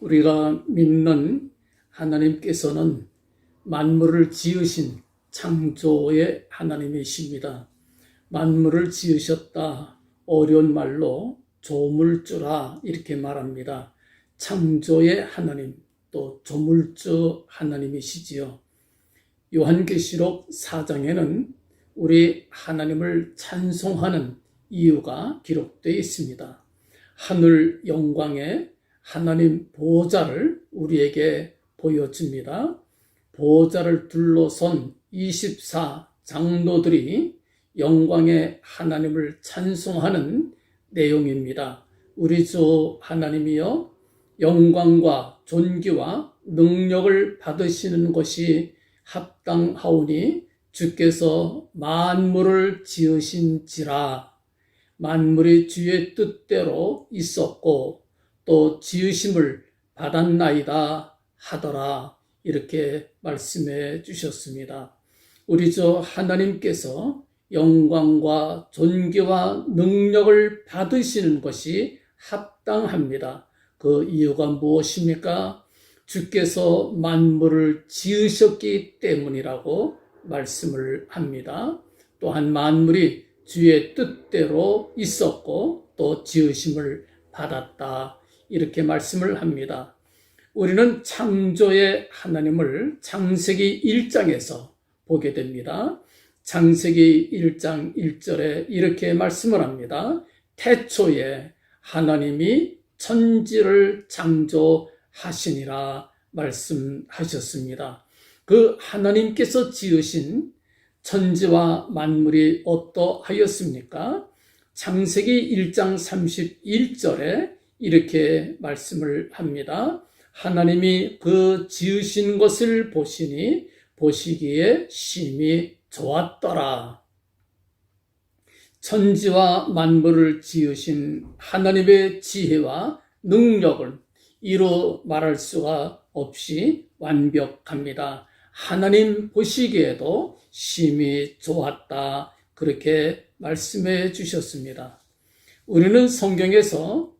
우리가 믿는 하나님께서는 만물을 지으신 창조의 하나님이십니다. 만물을 지으셨다. 어려운 말로 조물주라 이렇게 말합니다. 창조의 하나님, 또 조물주 하나님이시지요. 요한계시록 4장에는 우리 하나님을 찬송하는 이유가 기록되어 있습니다. 하늘 영광의 하나님 보호자를 우리에게 보여줍니다. 보호자를 둘러선 24 장로들이 영광의 하나님을 찬송하는 내용입니다. 우리 주 하나님이여 영광과 존귀와 능력을 받으시는 것이 합당하오니 주께서 만물을 지으신지라. 만물이 주의 뜻대로 있었고 또 지으심을 받았나이다 하더라. 이렇게 말씀해 주셨습니다. 우리 주 하나님께서 영광과 존귀와 능력을 받으시는 것이 합당합니다. 그 이유가 무엇입니까? 주께서 만물을 지으셨기 때문이라고 말씀을 합니다. 또한 만물이 주의 뜻대로 있었고 또 지으심을 받았다. 이렇게 말씀을 합니다. 우리는 창조의 하나님을 창세기 1장에서 보게 됩니다. 창세기 1장 1절에 이렇게 말씀을 합니다. 태초에 하나님이 천지를 창조하시니라 말씀하셨습니다. 그 하나님께서 지으신 천지와 만물이 어떠하였습니까? 창세기 1장 31절에 이렇게 말씀을 합니다. 하나님이 그 지으신 것을 보시니 보시기에 심히 좋았더라. 천지와 만물을 지으신 하나님의 지혜와 능력은 이루 말할 수가 없이 완벽합니다. 하나님 보시기에도 심히 좋았다. 그렇게 말씀해 주셨습니다. 우리는 성경에서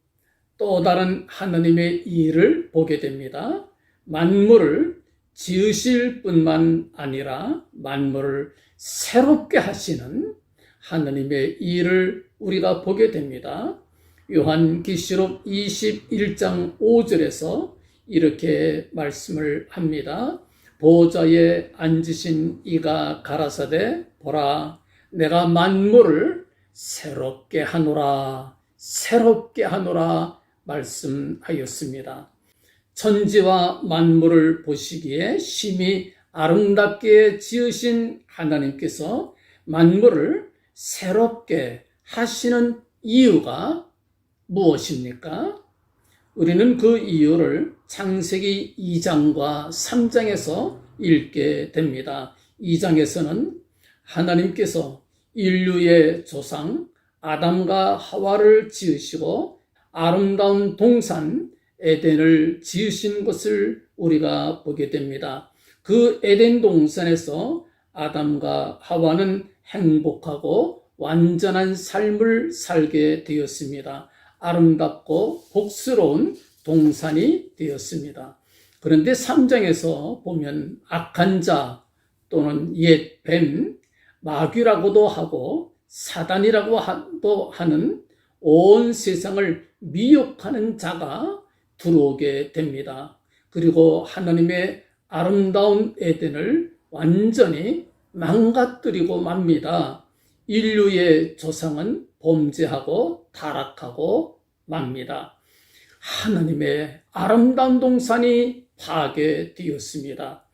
또 다른 하나님의 일을 보게 됩니다. 만물을 지으실 뿐만 아니라 만물을 새롭게 하시는 하나님의 일을 우리가 보게 됩니다. 요한계시록 21장 5절에서 이렇게 말씀을 합니다. 보호자에 앉으신 이가 가라사대 보라 내가 만물을 새롭게 하노라 새롭게 하노라 말씀하였습니다. 천지와 만물을 보시기에 심히 아름답게 지으신 하나님께서 만물을 새롭게 하시는 이유가 무엇입니까? 우리는 그 이유를 창세기 2장과 3장에서 읽게 됩니다. 2장에서는 하나님께서 인류의 조상 아담과 하와를 지으시고 아름다운 동산 에덴을 지으신 것을 우리가 보게 됩니다. 그 에덴 동산에서 아담과 하와는 행복하고 완전한 삶을 살게 되었습니다. 아름답고 복스러운 동산이 되었습니다. 그런데 3장에서 보면 악한 자 또는 옛 뱀, 마귀라고도 하고 사단이라고도 하는 온 세상을 미혹하는 자가 들어오게 됩니다. 그리고 하나님의 아름다운 에덴을 완전히 망가뜨리고 맙니다. 인류의 조상은 범죄하고 타락하고 맙니다. 하나님의 아름다운 동산이 파괴되었습니다.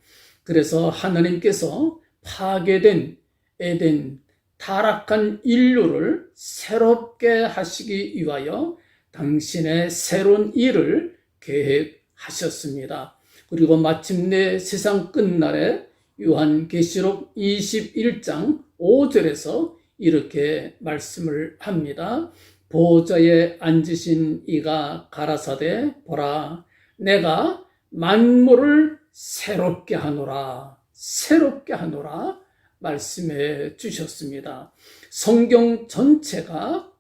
그래서 하나님께서 파괴된 에덴, 타락한 인류를 새롭게 하시기 위하여 당신의 새로운 일을 계획하셨습니다. 그리고 마침내 세상 끝날에 요한계시록 21장 5절에서 이렇게 말씀을 합니다. 보호자에 앉으신 이가 가라사대 보라 내가 만물을 새롭게 하노라 새롭게 하노라 말씀해 주셨습니다. 성경 전체가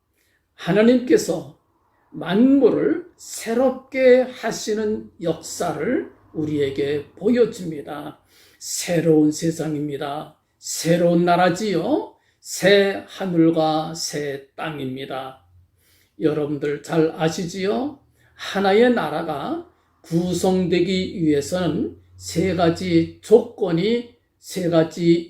하나님께서 만물을 새롭게 하시는 역사를 우리에게 보여줍니다. 새로운 세상입니다. 새로운 나라지요. 새 하늘과 새 땅입니다. 여러분들 잘 아시지요? 하나의 나라가 구성되기 위해서는 세 가지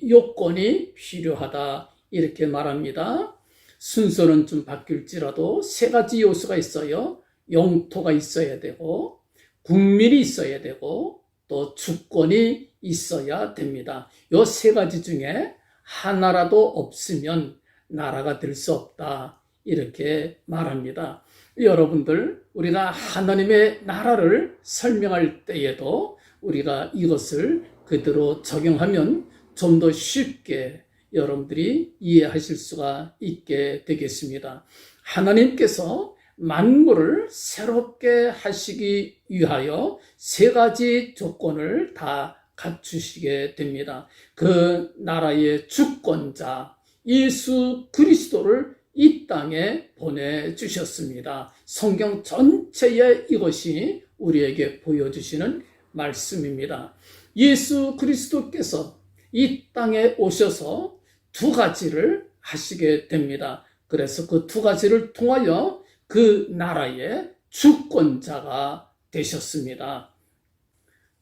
요건이 필요하다. 이렇게 말합니다. 순서는 좀 바뀔지라도 세 가지 요소가 있어요. 영토가 있어야 되고, 국민이 있어야 되고, 또 주권이 있어야 됩니다. 이 세 가지 중에 하나라도 없으면 나라가 될 수 없다. 이렇게 말합니다. 여러분들, 우리가 하나님의 나라를 설명할 때에도 우리가 이것을 그대로 적용하면 좀 더 쉽게 여러분들이 이해하실 수가 있게 되겠습니다. 하나님께서 만물을 새롭게 하시기 위하여 세 가지 조건을 다 갖추시게 됩니다. 그 나라의 주권자 예수 그리스도를 이 땅에 보내주셨습니다. 성경 전체에 이것이 우리에게 보여주시는 말씀입니다. 예수 그리스도께서 이 땅에 오셔서 두 가지를 하시게 됩니다. 그래서 그 두 가지를 통하여 그 나라의 주권자가 되셨습니다.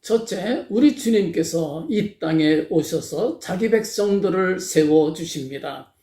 첫째, 우리 주님께서 이 땅에 오셔서 자기 백성들을 세워주십니다.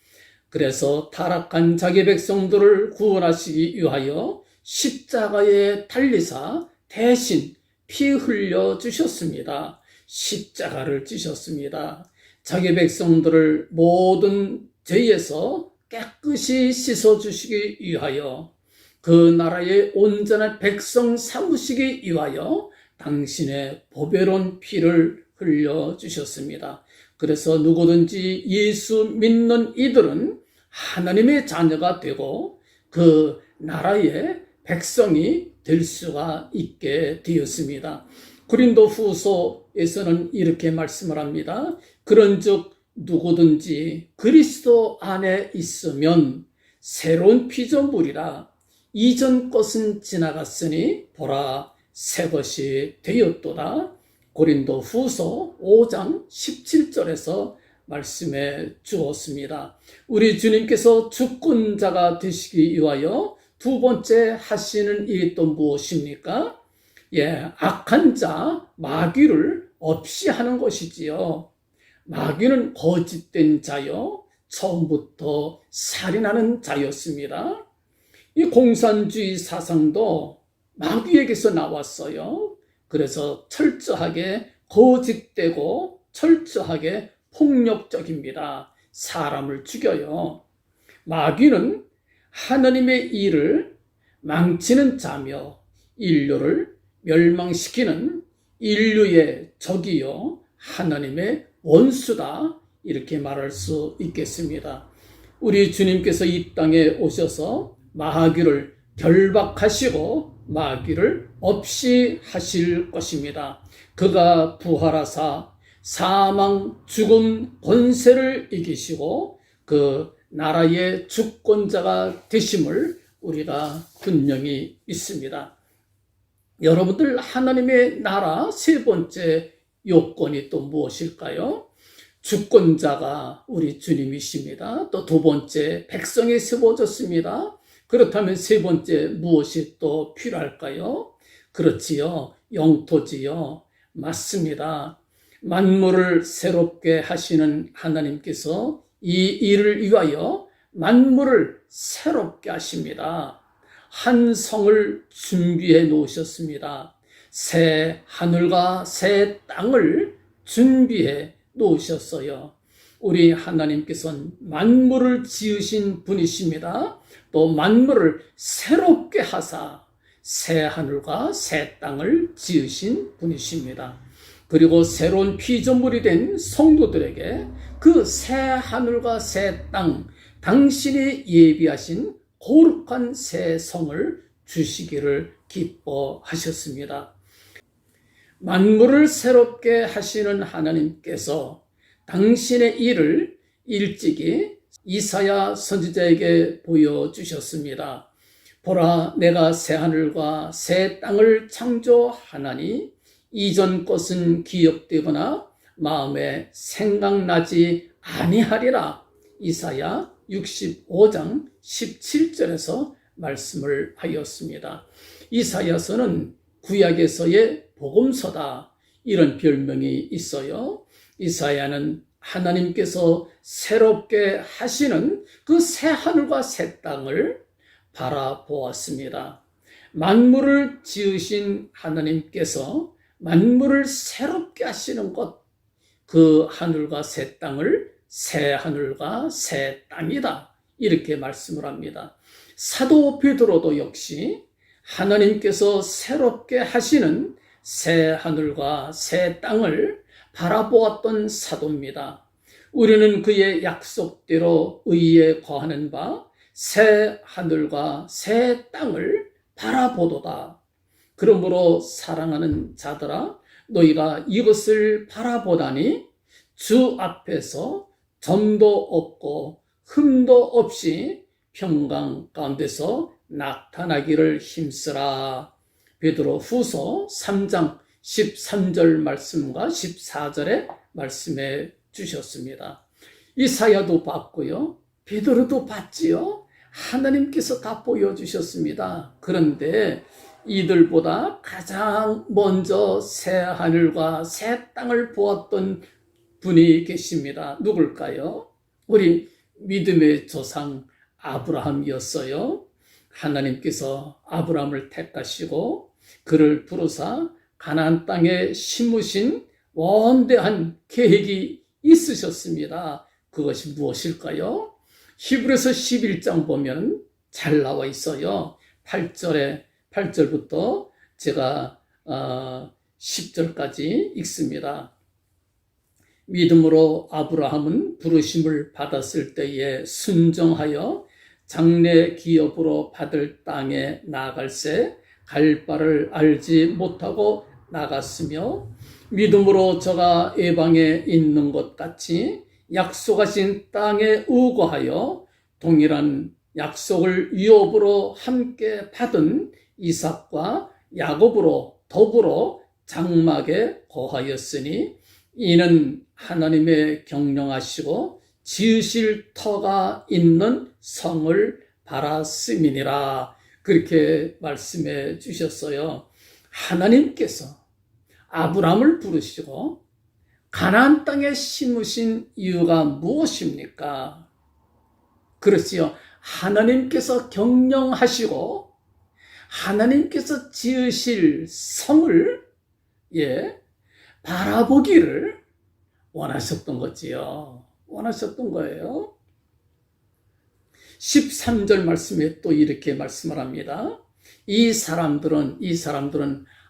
그래서 타락한 자기 백성들을 구원하시기 위하여 십자가에 달리사 대신 피 흘려 주셨습니다. 십자가를 지셨습니다. 자기 백성들을 모든 죄에서 깨끗이 씻어주시기 위하여 그 나라의 온전한 백성 삼으시기 위하여 당신의 보배로운 피를 흘려주셨습니다. 그래서 누구든지 예수 믿는 이들은 하나님의 자녀가 되고 그 나라의 백성이 될 수가 있게 되었습니다. 고린도 후서에서는 이렇게 말씀을 합니다. 그런즉 누구든지 그리스도 안에 있으면 새로운 피조물이라 이전 것은 지나갔으니 보라 새 것이 되었도다. 고린도 후서 5장 17절에서 말씀해 주었습니다. 우리 주님께서 주권자가 되시기 위하여 두 번째 하시는 일이 또 무엇입니까? 악한 자, 마귀를 없이 하는 것이지요. 마귀는 거짓된 자요. 처음부터 살인하는 자였습니다. 이 공산주의 사상도 마귀에게서 나왔어요. 그래서 철저하게 거짓되고 철저하게 폭력적입니다. 사람을 죽여요. 마귀는 하나님의 일을 망치는 자며 인류를 멸망시키는 인류의 적이요 하나님의 원수다 이렇게 말할 수 있겠습니다. 우리 주님께서 이 땅에 오셔서 마귀를 결박하시고 마귀를 없이 하실 것입니다. 그가 부활하사 사망, 죽음, 권세를 이기시고 그 나라의 주권자가 되심을 우리가 분명히 믿습니다. 여러분들 하나님의 나라 세 번째 요건이 또 무엇일까요? 주권자가 우리 주님이십니다. 또 두 번째 백성이 세워졌습니다. 그렇다면 세 번째 무엇이 또 필요할까요? 그렇지요. 영토지요. 맞습니다. 만물을 새롭게 하시는 하나님께서 이 일을 위하여 만물을 새롭게 하십니다. 한 성을 준비해 놓으셨습니다. 새 하늘과 새 땅을 준비해 놓으셨어요. 우리 하나님께서는 만물을 지으신 분이십니다. 또 만물을 새롭게 하사 새 하늘과 새 땅을 지으신 분이십니다. 그리고 새로운 피조물이 된 성도들에게 그 새 하늘과 새 땅, 당신이 예비하신 거룩한 새 성을 주시기를 기뻐하셨습니다. 만물을 새롭게 하시는 하나님께서 당신의 일을 일찍이 이사야 선지자에게 보여주셨습니다. 보라, 내가 새 하늘과 새 땅을 창조하나니 이전 것은 기억되거나 마음에 생각나지 아니하리라. 이사야 65장 17절에서 말씀을 하였습니다. 이사야서는 구약에서의 복음서다, 이런 별명이 있어요. 이사야는 하나님께서 새롭게 하시는 그 새 하늘과 새 땅을 바라보았습니다. 만물을 지으신 하나님께서 만물을 새롭게 하시는 것, 그 하늘과 새 땅을 새 하늘과 새 땅이다, 이렇게 말씀을 합니다. 사도 베드로도 역시 하나님께서 새롭게 하시는 새 하늘과 새 땅을 바라보았던 사도입니다. 우리는 그의 약속대로 의에 거하는 바 새 하늘과 새 땅을 바라보도다. 그러므로 사랑하는 자들아, 너희가 이것을 바라보다니 주 앞에서 점도 없고 흠도 없이 평강 가운데서 나타나기를 힘쓰라. 베드로 후서 3장 13절 말씀과 14절에 말씀해 주셨습니다. 이사야도 봤고요, 베드로도 봤지요. 하나님께서 다 보여주셨습니다. 그런데 이들보다 가장 먼저 새 하늘과 새 땅을 보았던 분이 계십니다. 누굴까요? 우리 믿음의 조상 아브라함이었어요. 하나님께서 아브라함을 택하시고 그를 부르사 가나안 땅에 심으신 원대한 계획이 있으셨습니다. 그것이 무엇일까요? 히브리서 11장 보면 잘 나와 있어요. 8절부터 제가 10절까지 읽습니다. 믿음으로 아브라함은 부르심을 받았을 때에 순종하여 장래 기업으로 받을 땅에 나아갈새 갈 바를 알지 못하고 나갔으며, 믿음으로 저가 외방에 있는 것 같이 약속하신 땅에 우거하여 동일한 약속을 유업으로 함께 받은 이삭과 야곱으로 더불어 장막에 거하였으니 이는 하나님의 경영하시고 지으실 터가 있는 성을 바랐음이니라. 그렇게 말씀해 주셨어요. 하나님께서 아브라함을 부르시고 가나안 땅에 심으신 이유가 무엇입니까? 그렇지요. 하나님께서 경영하시고 하나님께서 지으실 성을 바라보기를 원하셨던 거지요. 원하셨던 거예요. 13절 말씀에 또 이렇게 말씀을 합니다. 이 사람들은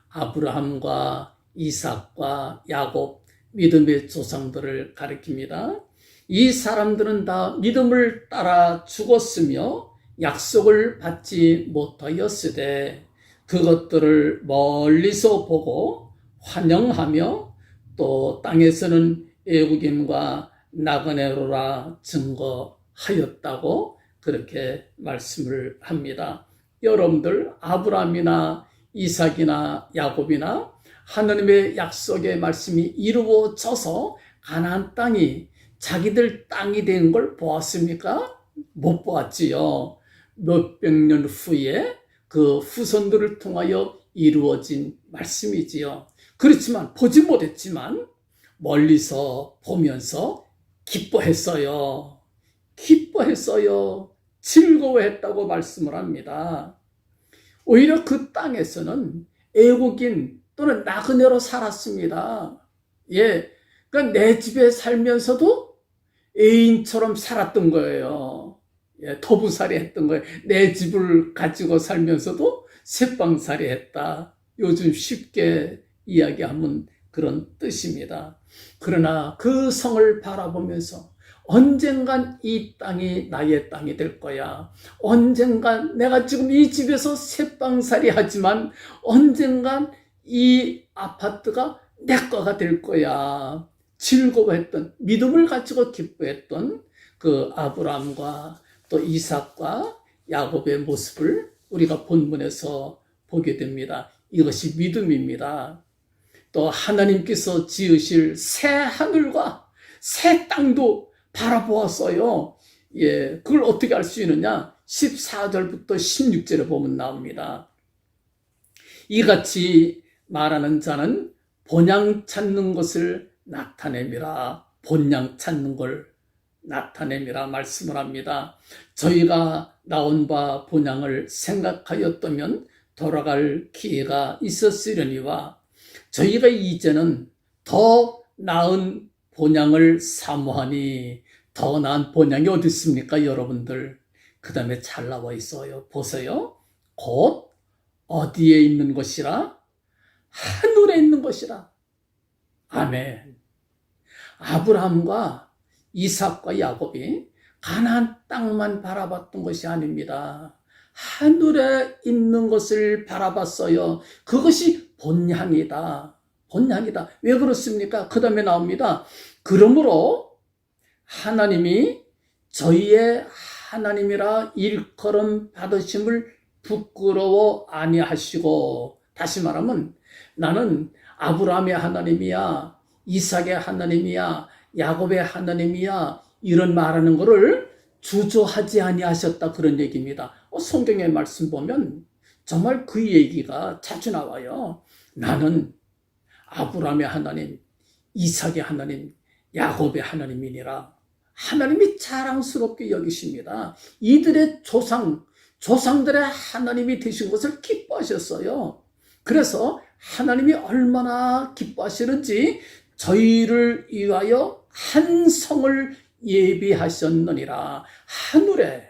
아브라함과 이삭과 야곱, 믿음의 조상들을 가리킵니다. 이 사람들은 다 믿음을 따라 죽었으며 약속을 받지 못하였으되 그것들을 멀리서 보고 환영하며 또 땅에서는 애국임과 나그네로라 증거하였다고 그렇게 말씀을 합니다. 여러분들, 아브라함이나 이삭이나 야곱이나 하나님의 약속의 말씀이 이루어져서 가나안 땅이 자기들 땅이 된 걸 보았습니까? 못 보았지요. 몇백 년 후에 그 후손들을 통하여 이루어진 말씀이지요. 그렇지만 보지 못했지만 멀리서 보면서 기뻐했어요. 즐거워했다고 말씀을 합니다. 오히려 그 땅에서는 애국인 또는 나그네로 살았습니다. 그러니까 내 집에 살면서도 애인처럼 살았던 거예요. 터부살이 했던 거예요. 내 집을 가지고 살면서도 새방살이 했다. 요즘 쉽게 이야기하면 그런 뜻입니다. 그러나 그 성을 바라보면서 언젠간 이 땅이 나의 땅이 될 거야. 언젠간 내가 지금 이 집에서 새방살이 하지만 언젠간 이 아파트가 내 거가 될 거야. 즐거워했던, 믿음을 가지고 기뻐했던 그 아브라함과 또 이삭과 야곱의 모습을 우리가 본문에서 보게 됩니다. 이것이 믿음입니다. 또 하나님께서 지으실 새 하늘과 새 땅도 바라보았어요. 예, 그걸 어떻게 알 수 있느냐? 14절부터 16절에 보면 나옵니다. 이같이 말하는 자는 본향 찾는 것을 나타내미라. 본향 찾는 걸 나타내미라 말씀을 합니다. 저희가 나온 바 본향을 생각하였다면 돌아갈 기회가 있었으려니와 저희가 이제는 더 나은 본향을 사모하니 더 나은 본향이 어디 있습니까, 여러분들? 그 다음에 잘 나와 있어요. 보세요. 곧 어디에 있는 것이라? 하늘에 있는 것이라. 아멘. 아브라함과 이삭과 야곱이 가나안 땅만 바라봤던 것이 아닙니다. 하늘에 있는 것을 바라봤어요. 그것이 본향이다. 본향이다. 왜 그렇습니까? 그 다음에 나옵니다. 그러므로 하나님이 저희의 하나님이라 일컬음 받으심을 부끄러워 아니하시고, 다시 말하면 나는 아브라함의 하나님이야, 이삭의 하나님이야, 야곱의 하나님이야, 이런 말하는 거를 주저하지 아니하셨다, 그런 얘기입니다. 성경의 말씀 보면 정말 그 얘기가 자주 나와요. 나는 아브라함의 하나님, 이삭의 하나님, 야곱의 하나님이니라. 하나님이 자랑스럽게 여기십니다. 이들의 조상들의 하나님이 되신 것을 기뻐하셨어요. 그래서 하나님이 얼마나 기뻐하시는지 저희를 위하여 한 성을 예비하셨느니라. 하늘에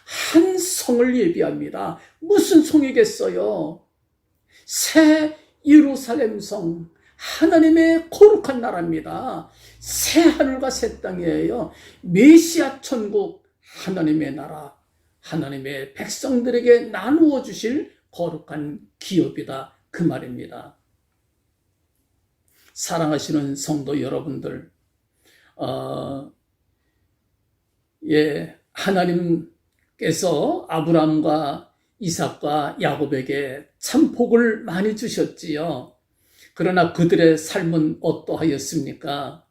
한 성을 예비합니다. 무슨 성이겠어요? 새 예루살렘 성, 하나님의 거룩한 나라입니다. 새 하늘과 새 땅이에요. 메시아 천국, 하나님의 나라, 하나님의 백성들에게 나누어 주실 거룩한 기업이다, 그 말입니다. 사랑하시는 성도 여러분들, 하나님께서 아브라함과 이삭과 야곱에게 참 복을 많이 주셨지요. 그러나 그들의 삶은 어떠하였습니까?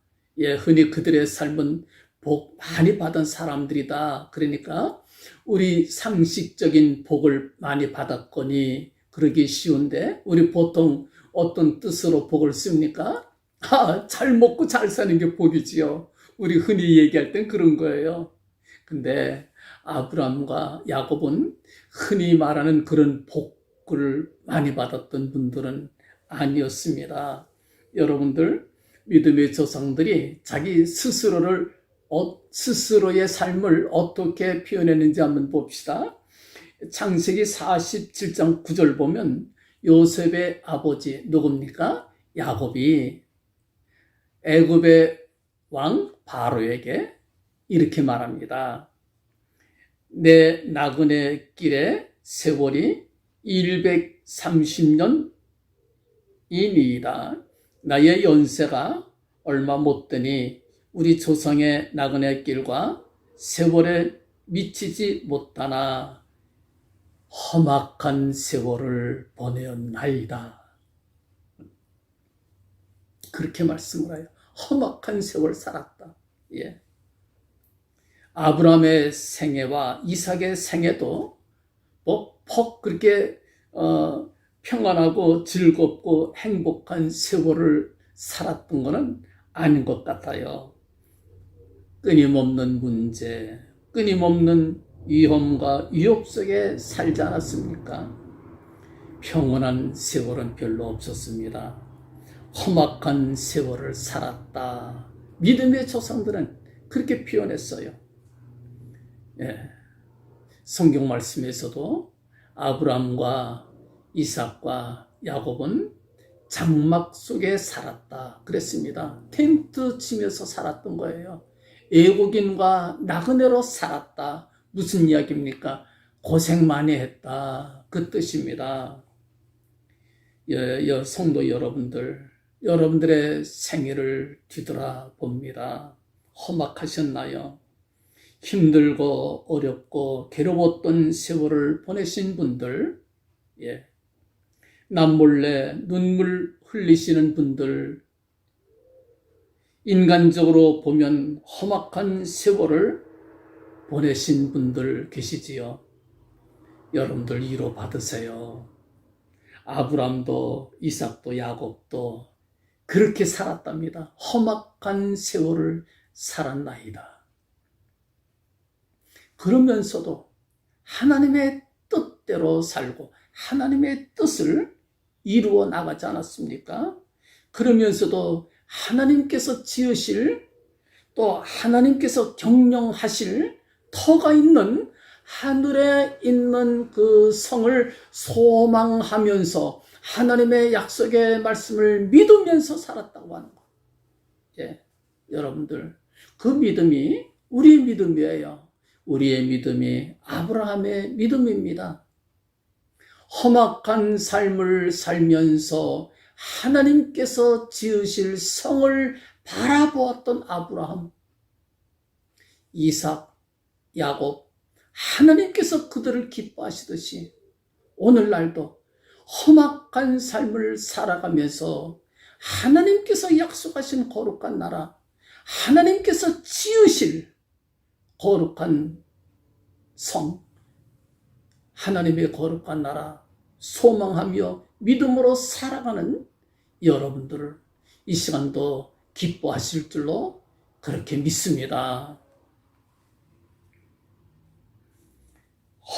흔히 그들의 삶은 복 많이 받은 사람들이다. 그러니까 우리 상식적인 복을 많이 받았거니 그러기 쉬운데, 우리 보통 어떤 뜻으로 복을 씁니까? 잘 먹고 잘 사는 게 복이지요. 우리 흔히 얘기할 땐 그런 거예요. 근데 아브라함과 야곱은 흔히 말하는 그런 복을 많이 받았던 분들은 아니었습니다. 여러분들, 믿음의 조상들이 자기 스스로의 삶을 어떻게 표현했는지 한번 봅시다. 창세기 47장 9절 보면 요셉의 아버지 누굽니까? 야곱이 애굽의 왕 바로에게 이렇게 말합니다. 내 나그네 길의 세월이 130년이니이다. 나의 연세가 얼마 못 되니 우리 조상의 나그네 길과 세월에 미치지 못하나 험악한 세월을 보내었나이다. 그렇게 말씀을 해요. 험악한 세월 살았다. 예. 아브라함의 생애와 이삭의 생애도 퍽 그렇게 평안하고 즐겁고 행복한 세월을 살았던 것은 아닌 것 같아요. 끊임없는 문제, 끊임없는 위험과 위협 속에 살지 않았습니까? 평온한 세월은 별로 없었습니다. 험악한 세월을 살았다. 믿음의 조상들은 그렇게 표현했어요. 예. 성경 말씀에서도 아브라함과 이삭과 야곱은 장막 속에 살았다 그랬습니다. 텐트 치면서 살았던 거예요. 애국인과 나그네로 살았다. 무슨 이야기입니까? 고생 많이 했다, 그 뜻입니다. 성도 여러분들의 생애를 뒤돌아봅니다. 험악하셨나요? 힘들고 어렵고 괴로웠던 세월을 보내신 분들, 예. 남몰래 눈물 흘리시는 분들, 인간적으로 보면 험악한 세월을 보내신 분들 계시지요. 여러분들 위로 받으세요. 아브람도 이삭도 야곱도 그렇게 살았답니다. 험악한 세월을 살았나이다. 그러면서도 하나님의 뜻대로 살고 하나님의 뜻을 이루어 나가지 않았습니까? 그러면서도 하나님께서 지으실, 또 하나님께서 경영하실 터가 있는 하늘에 있는 그 성을 소망하면서 하나님의 약속의 말씀을 믿으면서 살았다고 하는 것. 예, 여러분들, 그 믿음이 우리의 믿음이에요. 우리의 믿음이 아브라함의 믿음입니다. 험악한 삶을 살면서 하나님께서 지으실 성을 바라보았던 아브라함, 이삭, 야곱, 하나님께서 그들을 기뻐하시듯이 오늘날도 험악한 삶을 살아가면서 하나님께서 약속하신 거룩한 나라, 하나님께서 지으실 거룩한 성, 하나님의 거룩한 나라 소망하며 믿음으로 살아가는 여러분들을 이 시간도 기뻐하실 줄로 그렇게 믿습니다.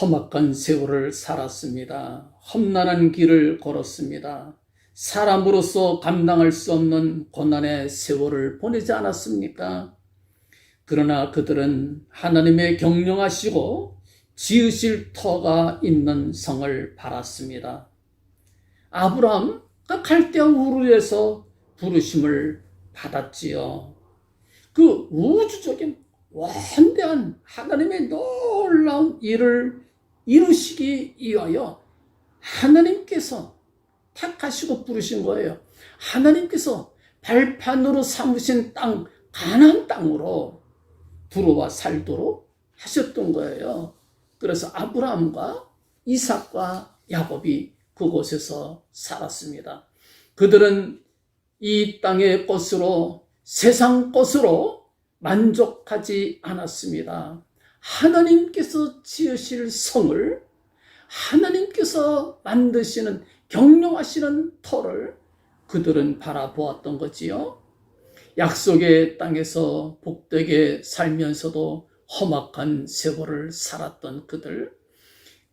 험악한 세월을 살았습니다. 험난한 길을 걸었습니다. 사람으로서 감당할 수 없는 고난의 세월을 보내지 않았습니까? 그러나 그들은 하나님의 경영하시고 지으실 터가 있는 성을 바랐습니다. 아브라함 갈대아 우르에서 부르심을 받았지요. 그 우주적인 원대한 하나님의 놀라운 일을 이루시기 위하여 하나님께서 택하시고 부르신 거예요. 하나님께서 발판으로 삼으신 땅, 가나안 땅으로 들어와 살도록 하셨던 거예요. 그래서 아브라함과 이삭과 야곱이 그곳에서 살았습니다. 그들은 이 땅의 것으로, 세상 것으로 만족하지 않았습니다. 하나님께서 지으실 성을, 하나님께서 만드시는, 경영하시는 터를 그들은 바라보았던 거지요. 약속의 땅에서 복되게 살면서도 험악한 세월을 살았던 그들,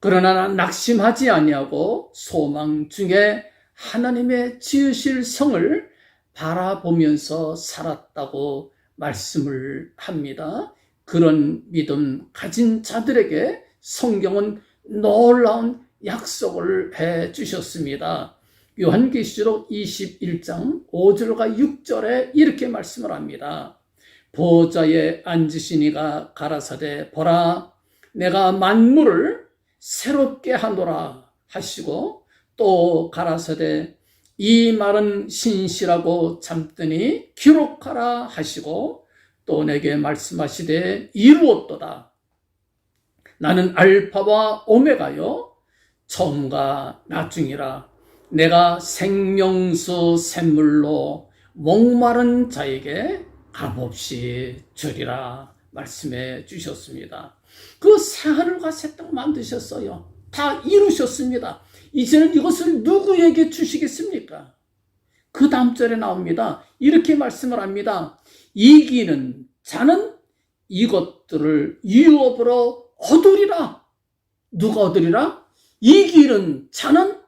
그러나 낙심하지 아니하고 소망 중에 하나님의 지으실 성을 바라보면서 살았다고 말씀을 합니다. 그런 믿음 가진 자들에게 성경은 놀라운 약속을 해 주셨습니다. 요한계시록 21장 5절과 6절에 이렇게 말씀을 합니다. 보좌에 앉으신 이가 가라사대 보라 내가 만물을 새롭게 하노라 하시고, 또 가라사대 이 말은 신실하고 참되니 기록하라 하시고, 또 내게 말씀하시되 이루었도다. 나는 알파와 오메가요 처음과 나중이라. 내가 생명수 샘물로 목마른 자에게 값없이 주리라 말씀해 주셨습니다. 그 새하늘과 새 땅 만드셨어요. 다 이루셨습니다. 이제는 이것을 누구에게 주시겠습니까? 그 다음 절에 나옵니다. 이렇게 말씀을 합니다. 이기는 자는 이것들을 유업으로 얻으리라. 누가 얻으리라? 이기는 자는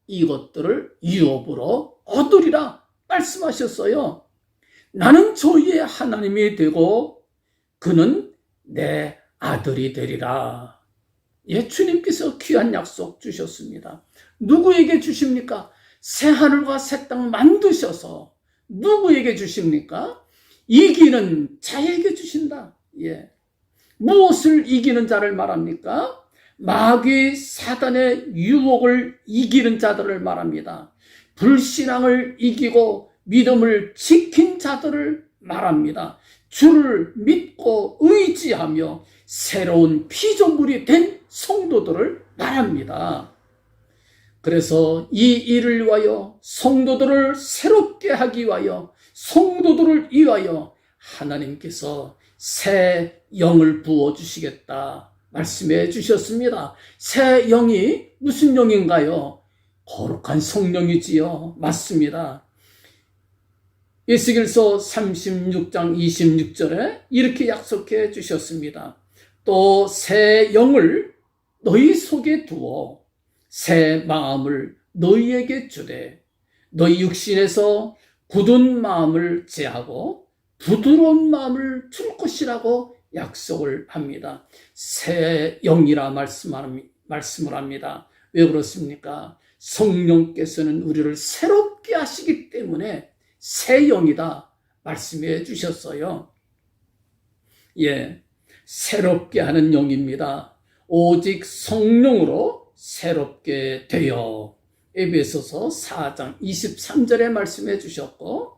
이것들을 유업으로 얻으리라 말씀하셨어요. 나는 저희의 하나님이 되고 그는 내 아들이 되리라. 예, 주님께서 귀한 약속 주셨습니다. 누구에게 주십니까? 새하늘과 새 땅 만드셔서 누구에게 주십니까? 이기는 자에게 주신다. 예. 무엇을 이기는 자를 말합니까? 마귀 사단의 유혹을 이기는 자들을 말합니다. 불신앙을 이기고 믿음을 지킨 자들을 말합니다. 주를 믿고 의지하며 새로운 피조물이 된 성도들을 말합니다. 그래서 이 일을 위하여 성도들을 새롭게 하기 위하여 성도들을 위하여 하나님께서 새 영을 부어주시겠다 말씀해 주셨습니다. 새 영이 무슨 영인가요? 거룩한 성령이지요. 맞습니다. 에스겔서 36장 26절에 이렇게 약속해 주셨습니다. 또 새 영을 너희 속에 두어 새 마음을 너희에게 주되 너희 육신에서 굳은 마음을 제하고 부드러운 마음을 줄 것이라고 약속을 합니다. 새 영이라 말씀을 합니다. 왜 그렇습니까? 성령께서는 우리를 새롭게 하시기 때문에 새 영이다 말씀해 주셨어요. 예, 새롭게 하는 영입니다. 오직 성령으로 새롭게 되어 에베소서 4장 23절에 말씀해 주셨고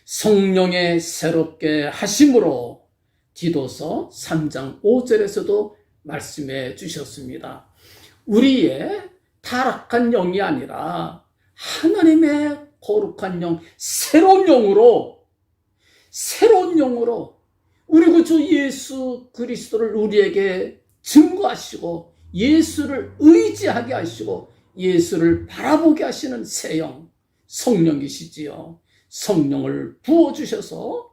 성령의 새롭게 하심으로 디도서 3장 5절에서도 말씀해 주셨습니다. 우리의 타락한 영이 아니라 하나님의 거룩한 영, 새로운 영으로 우리 구주 예수 그리스도를 우리에게 증거하시고 예수를 의지하게 하시고 예수를 바라보게 하시는 새 영, 성령이시지요. 성령을 부어주셔서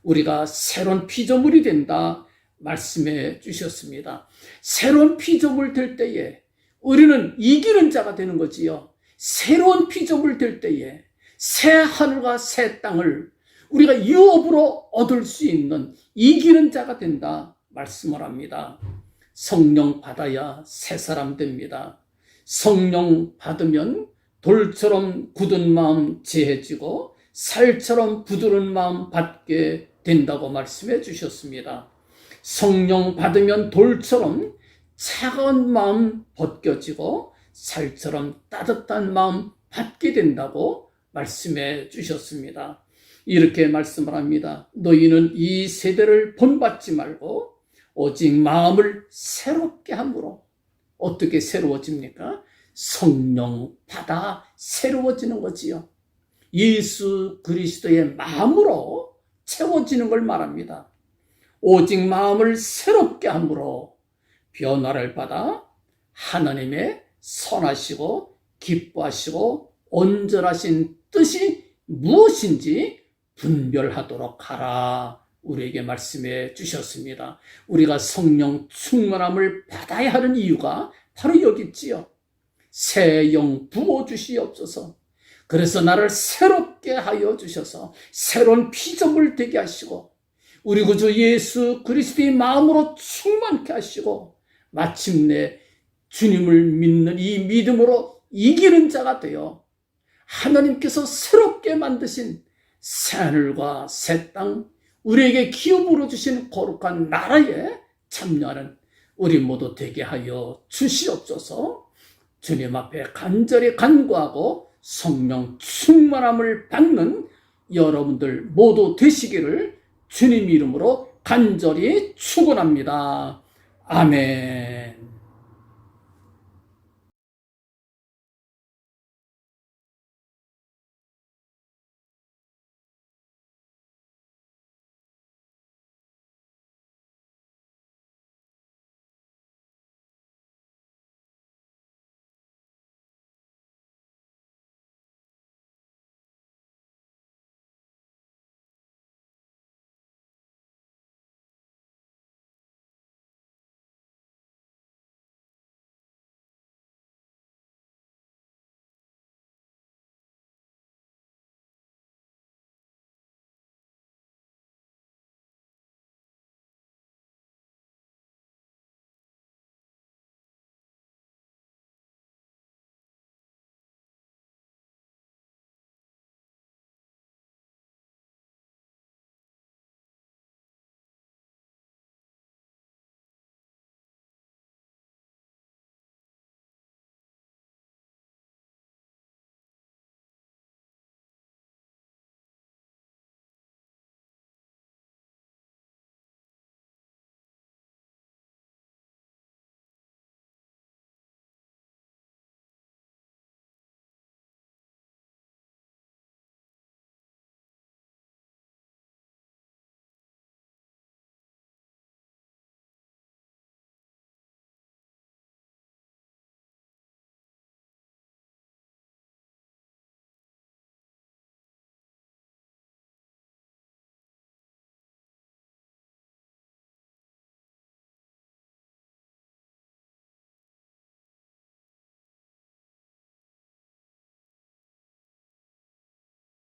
우리가 새로운 피조물이 된다 말씀해 주셨습니다. 새로운 피조물 될 때에 우리는 이기는 자가 되는 거지요. 새로운 피조물 될 때에 새 하늘과 새 땅을 우리가 유업으로 얻을 수 있는 이기는 자가 된다 말씀을 합니다. 성령 받아야 새 사람 됩니다. 성령 받으면 돌처럼 굳은 마음 제해지고 살처럼 부드러운 마음 받게 된다고 말씀해 주셨습니다. 성령 받으면 돌처럼 차가운 마음 벗겨지고 살처럼 따뜻한 마음 받게 된다고 말씀해 주셨습니다. 이렇게 말씀을 합니다. 너희는 이 세대를 본받지 말고 오직 마음을 새롭게 함으로. 어떻게 새로워집니까? 성령 받아 새로워지는 거지요. 예수 그리스도의 마음으로 채워지는 걸 말합니다. 오직 마음을 새롭게 함으로 변화를 받아 하나님의 선하시고 기뻐하시고 온전하신 뜻이 무엇인지 분별하도록 하라 우리에게 말씀해 주셨습니다. 우리가 성령 충만함을 받아야 하는 이유가 바로 여기 있지요. 새 영 부어주시옵소서. 그래서 나를 새롭게 하여 주셔서 새로운 피조물 되게 하시고 우리 구주 예수 그리스도의 마음으로 충만케 하시고 마침내 주님을 믿는 이 믿음으로 이기는 자가 되어 하나님께서 새롭게 만드신 새하늘과 새 땅, 우리에게 기업으로 주신 거룩한 나라에 참여하는 우리 모두 되게 하여 주시옵소서. 주님 앞에 간절히 간구하고 성령 충만함을 받는 여러분들 모두 되시기를 주님 이름으로 간절히 축원합니다. 아멘.